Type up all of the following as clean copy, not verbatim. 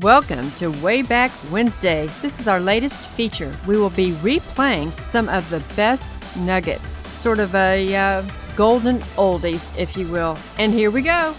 Welcome to Wayback Wednesday. This is our latest feature. We will be replaying some of the best nuggets, sort of a golden oldies, if you will. And here we go.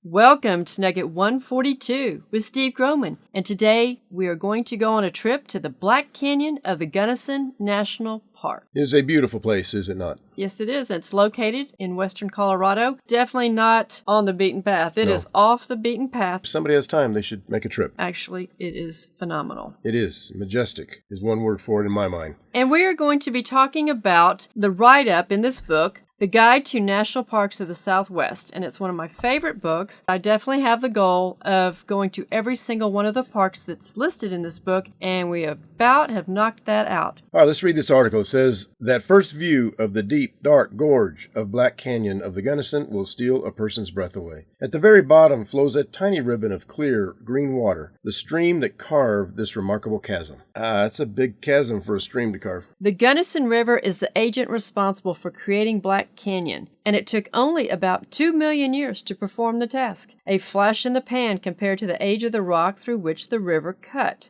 Welcome to Nugget 142 with Steve Groman, and today we are going to go on a trip to the Black Canyon of the Gunnison National Park. It is a beautiful place, is it not? Yes, it is. It's located in western Colorado. Definitely not on the beaten path. It is off the beaten path. If somebody has time, they should make a trip. Actually, it is phenomenal. It is. Majestic is one word for it in my mind. And we are going to be talking about the write-up in this book, The Guide to National Parks of the Southwest, and it's one of my favorite books. I definitely have the goal of going to every single one of the parks that's listed in this book, and we about have knocked that out. All right, let's read this article. It says, that first view of the deep, dark gorge of Black Canyon of the Gunnison will steal a person's breath away. At the very bottom flows a tiny ribbon of clear, green water, the stream that carved this remarkable chasm. That's a big chasm for a stream to carve. The Gunnison River is the agent responsible for creating Black Canyon, and it took only about 2 million years to perform the task, a flash in the pan compared to the age of the rock through which the river cut.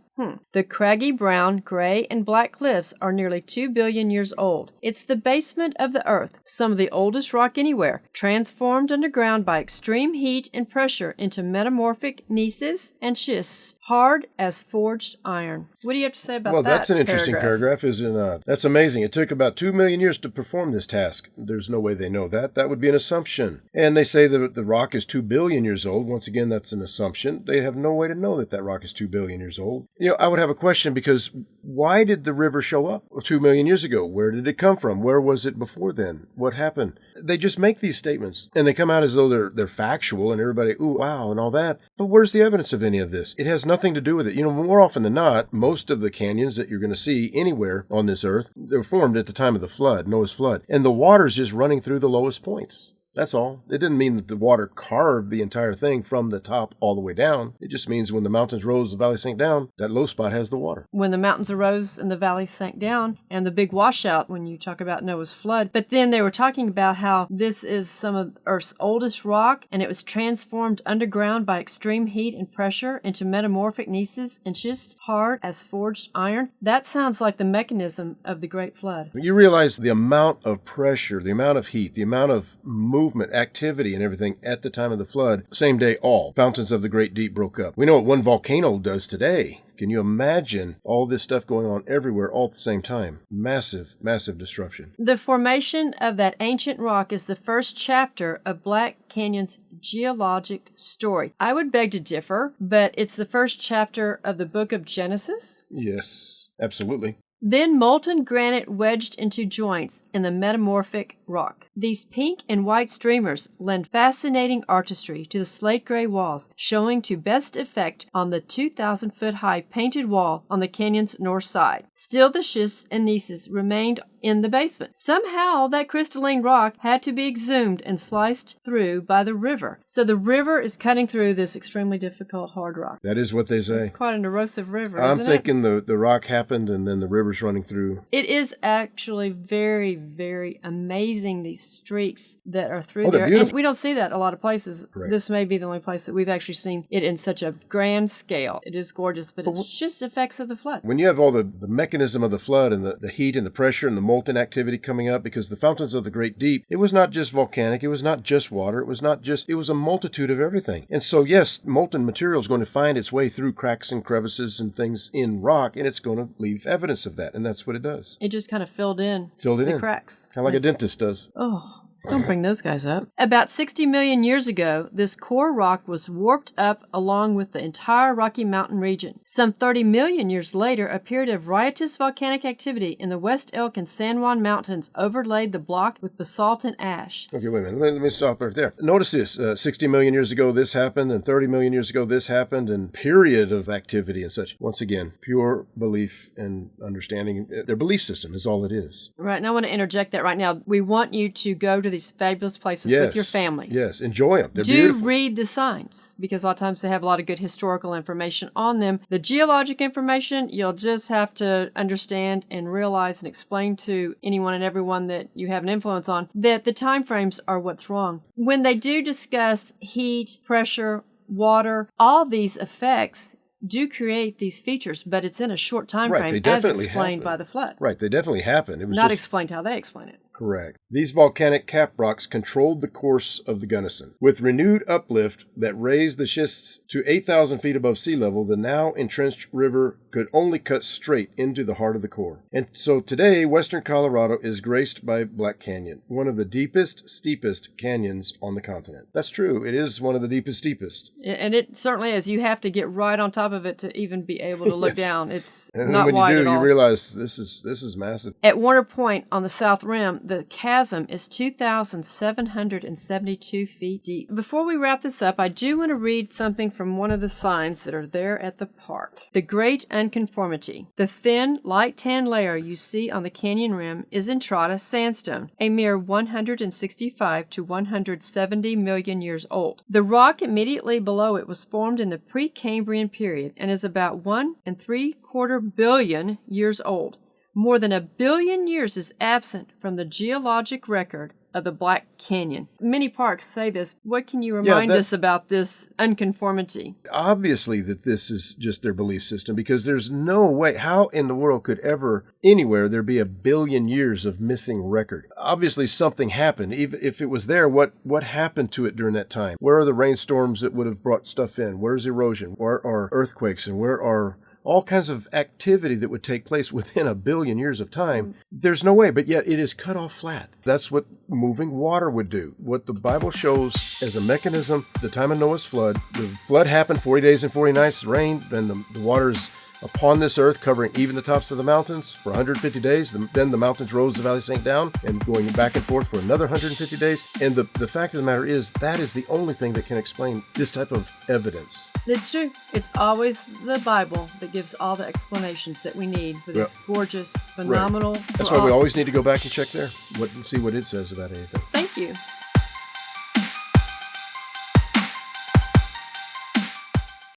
The craggy brown, gray, and black cliffs are nearly 2 billion years old. It's the basement of the Earth, some of the oldest rock anywhere, transformed underground by extreme heat and pressure into metamorphic gneisses and schists, hard as forged iron. What do you have to say about that? Well, that's an interesting paragraph, isn't it? That's amazing. It took about 2 million years to perform this task. There's no way they know that. That would be an assumption. And they say that the rock is 2 billion years old. Once again, that's an assumption. They have no way to know that that rock is 2 billion years old. You know, I would have a question because why did the river show up 2 million years ago? Where did it come from? Where was it before then? What happened? They just make these statements and they come out as though they're factual and everybody, ooh, wow, and all that. But where's the evidence of any of this? It has nothing to do with it. You know, more often than not, most of the canyons that you're going to see anywhere on this earth, they were formed at the time of the flood, Noah's flood. And the water's just running through the lowest points. That's all. It didn't mean that the water carved the entire thing from the top all the way down. It just means when the mountains rose, the valley sank down, that low spot has the water. When the mountains arose and the valley sank down, and the big washout when you talk about Noah's flood. But then they were talking about how this is some of Earth's oldest rock, and it was transformed underground by extreme heat and pressure into metamorphic gneisses and schists, hard as forged iron. That sounds like the mechanism of the Great Flood. You realize the amount of pressure, the amount of heat, the amount of movement, activity, and everything at the time of the flood. Same day, all fountains of the great deep broke up. We know what one volcano does today. Can you imagine all this stuff going on everywhere all at the same time? Massive, massive disruption. The formation of that ancient rock is the first chapter of Black Canyon's geologic story. I would beg to differ, but it's the first chapter of the book of Genesis. Yes, absolutely. Then molten granite wedged into joints in the metamorphic rock. These pink and white streamers lend fascinating artistry to the slate-gray walls, showing to best effect on the 2,000-foot-high painted wall on the canyon's north side. Still, the schists and gneisses remained in the basement. Somehow, that crystalline rock had to be exhumed and sliced through by the river. So the river is cutting through this extremely difficult hard rock. That is what they say. It's quite an erosive river, I'm isn't thinking the rock happened and then the river's running through. It is actually very, very amazing, these streaks that are through they're there. beautiful. And we don't see that a lot of places. Correct. This may be the only place that we've actually seen it in such a grand scale. It is gorgeous, but it's just effects of the flood. When you have all the mechanism of the flood and the heat and the pressure and the molten activity coming up, because the fountains of the great deep, it was not just volcanic, it was not just water, it was a multitude of everything. And so yes, molten material is going to find its way through cracks and crevices and things in rock, and it's going to leave evidence of that, and that's what it does. It just kind of filled in the in. Cracks. Kind of like a dentist does. Oh, don't bring those guys up. About 60 million years ago, this core rock was warped up along with the entire Rocky Mountain region. Some 30 million years later, a period of riotous volcanic activity in the West Elk and San Juan Mountains overlaid the block with basalt and ash. Okay, wait a minute. Let me stop right there. Notice this. 60 million years ago, this happened, and 30 million years ago, this happened, and period of activity and such. Once again, pure belief and understanding. Their belief system is all it is. Right, and I want to interject that right now. We want you to go to these fabulous places with your family. Yes, enjoy them. They're Do beautiful. read the signs, because a lot of times they have a lot of good historical information on them. The geologic information, you'll just have to understand and realize and explain to anyone and everyone that you have an influence on that the time frames are what's wrong. When they do discuss heat, pressure, water, all these effects do create these features, but it's in a short time Right, frame they as definitely explained happen. by the flood. Right, they definitely happen. It was Not just explained how they explain it. correct. These volcanic cap rocks controlled the course of the Gunnison. With renewed uplift that raised the schists to 8,000 feet above sea level, the now entrenched river could only cut straight into the heart of the core. And so today, western Colorado is graced by Black Canyon, one of the deepest, steepest canyons on the continent. That's true. It is one of the deepest, steepest. And it certainly is. You have to get right on top of it to even be able to look Yes. down. It's And not then when wide you do, at all. you realize this is massive. At Warner Point on the south rim, the chasm is 2,772 feet deep. Before we wrap this up, I do want to read something from one of the signs that are there at the park. The Great Unconformity. The thin, light tan layer you see on the canyon rim is Entrada sandstone, a mere 165 to 170 million years old. The rock immediately below it was formed in the Precambrian period and is about 1 3/4 billion years old. More than 1 billion years is absent from the geologic record of the Black Canyon. Many parks say this. What can you remind us about this unconformity? Obviously that this is just their belief system, because there's no way, how in the world could ever, anywhere, there be 1 billion years of missing record? Obviously something happened. Even if it was there, what happened to it during that time? Where are the rainstorms that would have brought stuff in? Where's erosion? Where are earthquakes? And where are all kinds of activity that would take place within 1 billion years of time? There's no way, but yet it is cut off flat. That's what moving water would do. What the Bible shows as a mechanism, the time of Noah's flood, the flood happened 40 days and 40 nights, rain, then the waters upon this earth, covering even the tops of the mountains for 150 days. Then the mountains rose, the valley sank down, and going back and forth for another 150 days. And the fact of the matter is, that is the only thing that can explain this type of evidence. It's true. It's always the Bible that gives all the explanations that we need for this gorgeous, phenomenal. That's why we always need to go back and check there and see what it says about anything. Thank you.